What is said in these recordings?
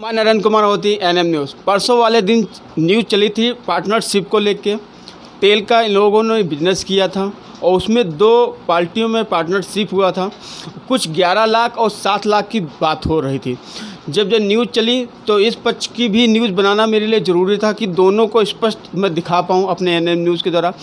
मैं नरेंद्र कुमार होती NM news. परसों वाले दिन न्यूज़ चली थी पार्टनरशिप को लेके। तेल का इन लोगों ने बिजनेस किया था और उसमें दो पार्टियों में पार्टनरशिप हुआ था। कुछ 11 लाख और 7 लाख की बात हो रही थी। जब न्यूज़ चली तो इस पक्ष की भी न्यूज़ बनाना मेरे लिए ज़रूरी था कि दोनों को स्पष्ट मैं दिखा पाऊँ अपने एनएम न्यूज़ के द्वारा।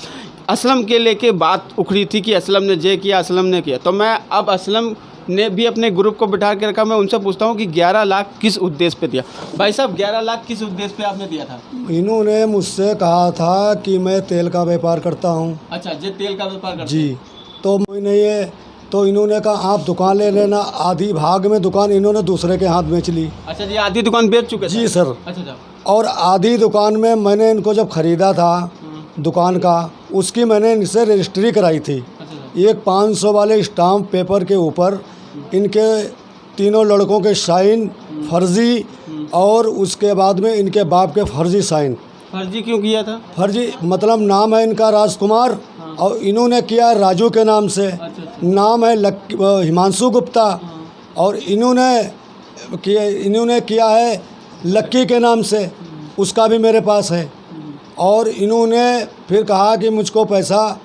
असलम के लेके बात उखड़ी थी कि असलम ने ये किया, असलम ने किया, तो मैं अब असलम ने भी अपने ग्रुप को बिठा के रखा। मैं उनसे पूछता हूँ कि 11 लाख किस उद्देश्य पे दिया? भाई साहब, 11 लाख किस उद्देश्य पे आपने दिया था? इन्होंने मुझसे कहा था कि मैं तेल का व्यापार करता हूँ। अच्छा, ये तेल का व्यापार करते जी, तो मैंने तो इन्होंने कहा आप दुकान ले लेना। आधी भाग में दुकान इन्होंने दूसरे के हाथ बेच ली। अच्छा जी, आधी दुकान बेच चुके थे? जी सर। अच्छा। और आधी दुकान में मैंने इनको जब ख़रीदा था दुकान का, उसकी मैंने इनसे रजिस्ट्री कराई थी। एक 500 वाले स्टाम्प पेपर के ऊपर इनके तीनों लड़कों के साइन फर्जी, और उसके बाद में इनके बाप के फर्जी साइन। फर्जी क्यों किया था? फर्जी मतलब नाम है इनका राजकुमार, और इन्होंने किया राजू के नाम से। नाम है हिमांशु गुप्ता, और इन्होंने किया है लक्की के नाम से, उसका भी मेरे पास है। और इन्होंने फिर कहा कि मुझको पैसा,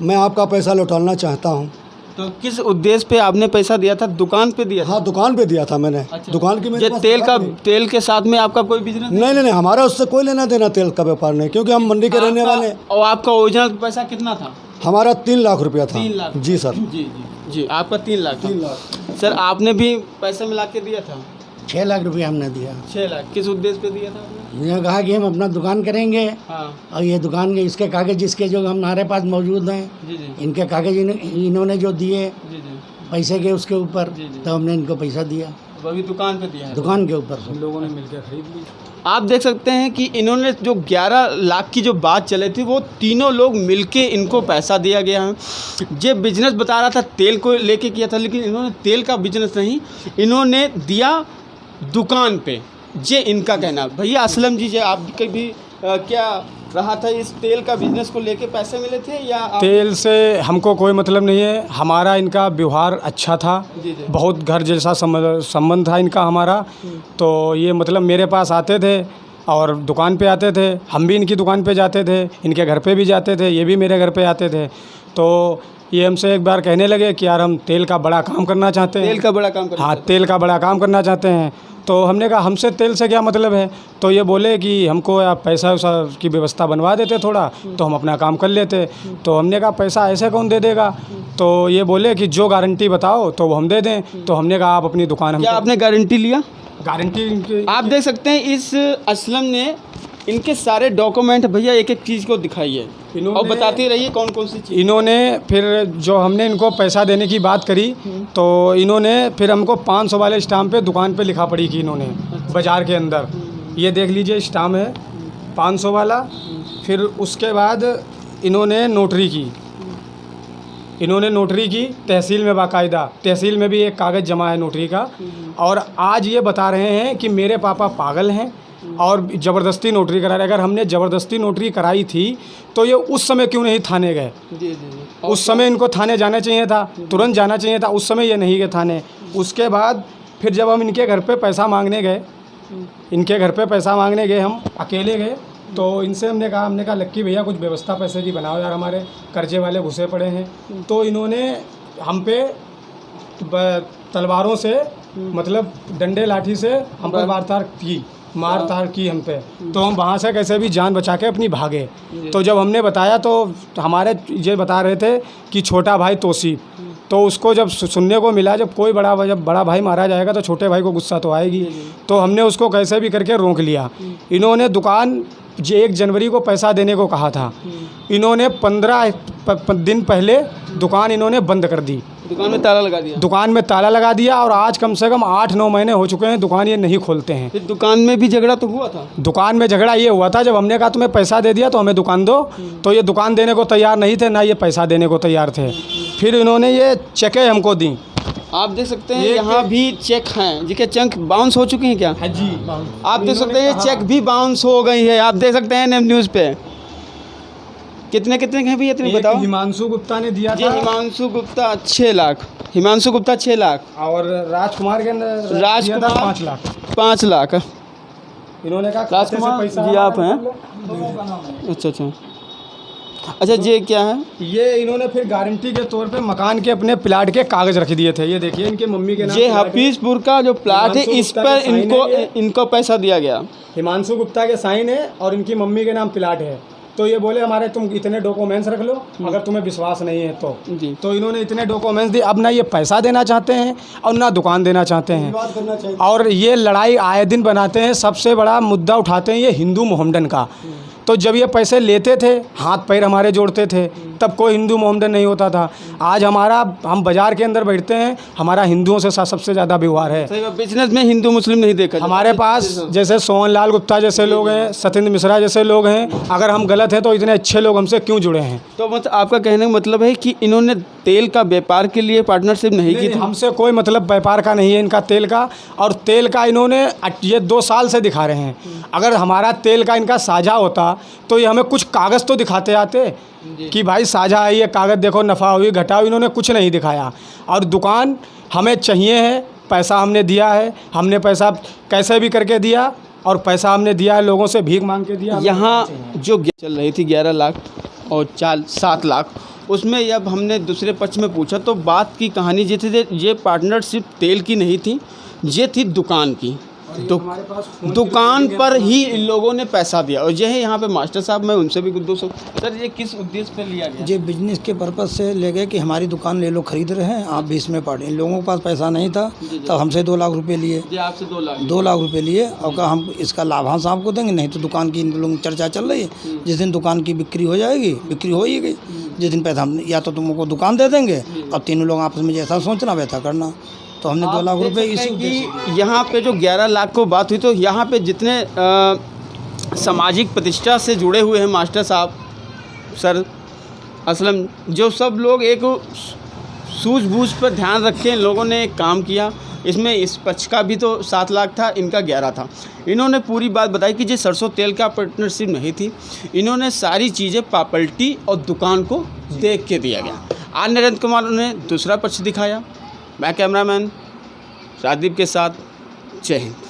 मैं आपका पैसा लौटाना चाहता हूँ। तो किस उद्देश्य पे आपने पैसा दिया था? दुकान पे दिया था? हाँ, दुकान पे दिया था मैंने। अच्छा। दुकान की मेरे ये पास तेल के साथ में आपका कोई बिजनेस नहीं, हमारा उससे कोई लेना देना तेल का व्यापार नहीं, क्योंकि हम मंडी के रहने वाले। और आपका ओरिजिनल पैसा कितना था? हमारा 3 लाख रुपया था। 3 लाख? जी सर। जी, आपका 3 लाख? 3 लाख। सर, आपने भी पैसा मिला के दिया था? 6 लाख रुपया हमने दिया। 6 लाख किस उद्देश्य पे दिया था आपने? मुझे कहा कि हम अपना दुकान करेंगे। हाँ। और ये दुकान के इसके कागज इसके जो हमारे पास मौजूद हैं, जी। इनके कागज इन्होंने जो दिए जी। पैसे के उसके ऊपर, जी। तो हमने इनको पैसा दिया। अब अभी दुकान पे दिया है? दुकान के ऊपर से लोगों ने मिलकर खरीद ली। आप देख सकते हैं कि इन्होंने जो 11 लाख की जो बात चली थी, वो तीनों लोग मिलके इनको पैसा दिया गया है। ये बिजनेस बता रहा था तेल को लेके किया था, लेकिन इन्होंने तेल का बिजनेस नहीं, इन्होंने दिया दुकान पे। ये इनका कहना। भैया असलम जी, आपके भी क्या रहा था इस तेल का बिजनेस को लेके? पैसे मिले थे या तेल से हमको कोई मतलब नहीं है। हमारा इनका व्यवहार अच्छा था। जी। बहुत घर जैसा संबंध था इनका हमारा। तो ये मतलब मेरे पास आते थे और दुकान पे आते थे, हम भी इनकी दुकान पे जाते थे, इनके घर पे भी जाते थे, ये भी मेरे घर पे आते थे। तो ये हमसे एक बार कहने लगे कि यार हम तेल का बड़ा काम करना चाहते हैं। तेल का बड़ा काम करना? हाँ, तेल का बड़ा काम करना चाहते हैं। तो हमने कहा हमसे तेल से क्या मतलब है? तो ये बोले कि हमको आप पैसा वैसा की व्यवस्था बनवा देते थोड़ा, तो हम अपना काम कर लेते। तो हमने कहा पैसा ऐसे कौन दे देगा? तो ये बोले कि जो गारंटी बताओ तो वो हम दे दें। तो हमने कहा आप अपनी दुकान क्या आपने गारंटी लिया? गारंटी आप देख सकते हैं इस असलम ने इनके सारे डॉक्यूमेंट भैया एक एक चीज़ को दिखाइए और बताते रहिए कौन कौन सी चीज़। इन्होंने फिर जो हमने इनको पैसा देने की बात करी, तो इन्होंने फिर हमको 500 वाले स्टाम्प पे दुकान पे लिखा पड़ी कि इन्होंने बाज़ार के अंदर, ये देख लीजिए स्टाम्प है 500 वाला। फिर उसके बाद इन्होंने नोटरी की तहसील में, बाकायदा तहसील में भी एक कागज़ जमा है नोटरी का। और आज ये बता रहे हैं कि मेरे पापा पागल हैं और ज़बरदस्ती नोटरी करा रहे। अगर हमने ज़बरदस्ती नोटरी कराई थी तो ये उस समय क्यों नहीं थाने गए? जी। उस समय इनको थाने जाना चाहिए था, तुरंत जाना चाहिए था। उस समय ये नहीं गए थाने। उसके बाद फिर जब हम इनके घर पे पैसा मांगने गए, हम अकेले गए, तो इनसे हमने कहा लक्की भैया कुछ व्यवस्था पैसे की बनाओ यार, हमारे कर्जे वाले घुसे पड़े हैं। तो इन्होंने हम पे तलवारों से, मतलब डंडे लाठी से हम पर मारतार की हम पे। तो हम वहाँ से कैसे भी जान बचा के अपनी भागे। तो जब हमने बताया तो हमारे ये बता रहे थे कि छोटा भाई तोसीफ, तो उसको जब सुनने को मिला जब बड़ा भाई मारा जाएगा तो छोटे भाई को गुस्सा तो आएगी। तो हमने उसको कैसे भी करके रोक लिया। इन्होंने दुकान 1 जनवरी को पैसा देने को कहा था, इन्होंने 15 दिन पहले दुकान इन्होंने बंद कर दी। दुकान में ताला लगा दिया? दुकान में ताला लगा दिया। और आज कम से कम 8-9 महीने हो चुके हैं दुकान ये नहीं खोलते हैं। फिर दुकान में भी झगड़ा तो हुआ था? दुकान में झगड़ा ये हुआ था, जब हमने कहा तुम्हें पैसा दे दिया तो हमें दुकान दो, तो ये दुकान देने को तैयार नहीं थे, ना ये पैसा देने को तैयार थे। फिर इन्होंने ये चेकें हमको दी। आप देख सकते हैं यहाँ भी चेक हैं जिनके चेक बाउंस हो चुके हैं क्या? हाँ जी। आप देख सकते हैं ये चेक भी बाउंस हो गई है। आप देख सकते हैं एनएम न्यूज़ पे। कितने कितने के हैं भैया, इतनी एक बताओ। हिमांशु गुप्ता ने दिया जी था हिमांशु गुप्ता 6 लाख, हिमांशु गुप्ता 6 लाख, और राजकुमार के अंदर दिया था राजकुमार 5 लाख। 5 लाख। इन्होंने कहा खाते से राजकुमार पैसा जी आप हैं? हमारा अच्छा, अच्छा ये क्या है? ये इन्होंने फिर गारंटी के तौर पे मकान के अपने प्लाट के कागज रख दिए थे। ये देखिए इनके मम्मी के नाम ये प्लाट है। हफीजपुर का जो प्लाट है हिमांशु इस गुप्ता पर के साइन इनको है ये। इनको पैसा दिया गया। हिमांशु गुप्ता के साइन है और इनकी मम्मी के नाम प्लाट है। तो ये बोले हमारे तुम इतने डॉक्यूमेंट्स रख लो, अगर तुम्हें विश्वास नहीं है तो। जी। तो इन्होंने इतने डॉक्यूमेंट्स दिए। अब ना ये पैसा देना चाहते हैं और ना दुकान देना चाहते हैं, बात करना चाहिए। और ये लड़ाई आए दिन बनाते हैं। सबसे बड़ा मुद्दा उठाते हैं ये हिंदू मोहम्मडन का। तो जब ये पैसे लेते थे, हाथ पैर हमारे जोड़ते थे, तब कोई हिंदू मोहम्मडन नहीं होता था। आज हम बाज़ार के अंदर बैठते हैं, हमारा हिंदुओं से सबसे ज़्यादा व्यवहार है। सही बात, बिजनेस में हिंदू मुस्लिम नहीं देखा जाता। हमारे पास जैसे सोहनलाल गुप्ता जैसे लोग हैं, सत्येंद्र मिश्रा जैसे लोग हैं, अगर हम गलत हैं तो इतने अच्छे लोग हमसे क्यों जुड़े हैं? तो मतलब आपका कहने का मतलब है कि इन्होंने तेल का व्यापार के लिए पार्टनरशिप नहीं की नहीं, थी? हमसे कोई मतलब व्यापार का नहीं है इनका तेल का। और तेल का इन्होंने ये 2 साल से दिखा रहे हैं। अगर हमारा तेल का इनका साझा होता तो ये हमें कुछ कागज़ तो दिखाते आते कि भाई साझा है, ये कागज़ देखो, नफ़ा हुई घटा हुई। इन्होंने कुछ नहीं दिखाया। और दुकान हमें चाहिए है, पैसा हमने दिया है, हमने पैसा कैसे भी करके दिया, और पैसा हमने दिया है, लोगों से भीख मांग के दिया। यहाँ जो चल रही थी 11 लाख और 7 लाख, उसमें जब हमने दूसरे पक्ष में पूछा तो बात की कहानी ये थी, ये पार्टनरशिप तेल की नहीं थी, ये थी दुकान की। दुकान पर ही इन लोगों ने पैसा दिया। और ये है यहाँ पे मास्टर साहब, मैं उनसे भी गुद्दूस हूँ। सर ये किस उद्देश्य पे लिया गया? ये बिजनेस के पर्पज़ से ले गए कि हमारी दुकान ले लो, खरीद रहे हैं आप भी इसमें पार्टी। इन लोगों के पास पैसा नहीं था, तब हमसे 2 लाख रुपए लिए। जी आपसे 2 लाख रुपए लिए और कहा हम इसका लाभांश आपको देंगे, नहीं तो दुकान की इन लोगों की चर्चा चल रही है। जिस दिन दुकान की बिक्री हो जाएगी, बिक्री हो ही गई, जिस दिन पैसा हम या तो तुमको दुकान दे देंगे, और तीनों लोग आपस में जैसा सोचना वैसा करना। तो हमने 2 लाख रुपए इसी उद्देश्य। यहाँ पे जो 11 लाख को बात हुई, तो यहाँ पे जितने सामाजिक प्रतिष्ठा से जुड़े हुए हैं मास्टर साहब, सर असलम, जो सब लोग एक सूझबूझ पर ध्यान रख के इन लोगों ने एक काम किया। इसमें इस पक्ष का भी तो 7 लाख था, इनका 11 था। इन्होंने पूरी बात बताई कि ये सरसों तेल का पार्टनरशिप नहीं थी। इन्होंने सारी चीज़ें प्रॉपर्टी और दुकान को देख के दिया गया। आज नरेंद्र कुमार ने दूसरा पक्ष दिखाया। मैं कैमरामैन राजदीप के साथ, जय हिंद।